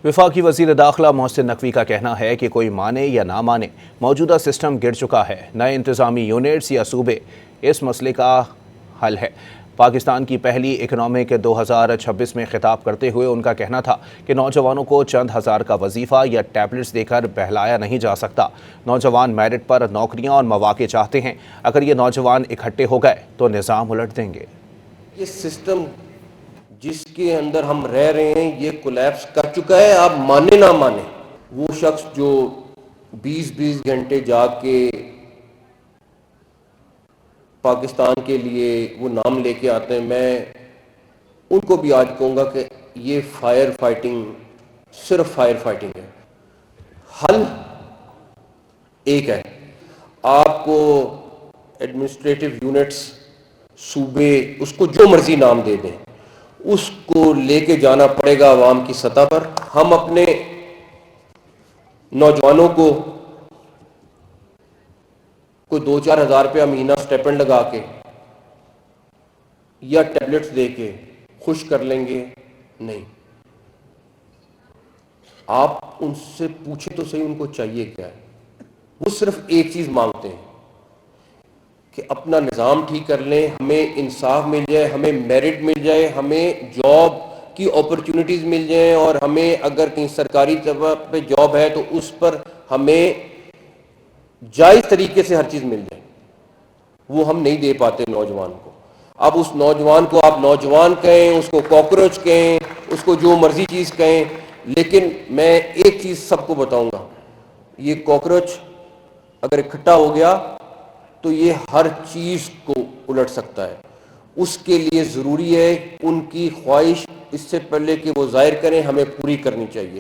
وفاقی وزیر داخلہ محسن نقوی کا کہنا ہے کہ کوئی مانے یا نہ مانے موجودہ سسٹم گر چکا ہے، نئے انتظامی یونٹس یا صوبے اس مسئلے کا حل ہے۔ پاکستان کی پہلی اکنامک 2026 میں خطاب کرتے ہوئے ان کا کہنا تھا کہ نوجوانوں کو چند ہزار کا وظیفہ یا ٹیبلٹس دے کر بہلایا نہیں جا سکتا۔ نوجوان میرٹ پر نوکریاں اور مواقع چاہتے ہیں، اگر یہ نوجوان اکٹھے ہو گئے تو نظام الٹ دیں گے۔ یہ سسٹم جس کے اندر ہم رہ رہے ہیں یہ کولیپس کر چکا ہے، آپ مانے نہ مانے۔ وہ شخص جو 20 گھنٹے جاگ کے پاکستان کے لیے وہ نام لے کے آتے ہیں، میں ان کو بھی آج کہوں گا کہ یہ فائر فائٹنگ صرف فائر فائٹنگ ہے۔ حل ایک ہے، آپ کو ایڈمنسٹریٹو یونٹس، صوبے، اس کو جو مرضی نام دے دیں، اس کو لے کے جانا پڑے گا عوام کی سطح پر۔ ہم اپنے نوجوانوں کو کوئی 2-4 ہزار روپیہ مہینہ سٹیپنڈ لگا کے یا ٹیبلٹس دے کے خوش کر لیں گے؟ نہیں۔ آپ ان سے پوچھیں تو صحیح ان کو چاہیے کیا ہے۔ وہ صرف ایک چیز مانگتے ہیں کہ اپنا نظام ٹھیک کر لیں، ہمیں انصاف مل جائے، ہمیں میرٹ مل جائے، ہمیں جاب کی اپرچونٹیز مل جائیں، اور ہمیں اگر کہیں سرکاری طبع پہ جاب ہے تو اس پر ہمیں جائز طریقے سے ہر چیز مل جائے۔ وہ ہم نہیں دے پاتے نوجوان کو۔ اب اس نوجوان کو آپ نوجوان کہیں، اس کو کاکروچ کہیں، اس کو جو مرضی چیز کہیں، لیکن میں ایک چیز سب کو بتاؤں گا، یہ کاکروچ اگر اکٹھا ہو گیا تو یہ ہر چیز کو الٹ سکتا ہے۔ اس کے لیے ضروری ہے ان کی خواہش اس سے پہلے کہ وہ ظاہر کریں، ہمیں پوری کرنی چاہیے۔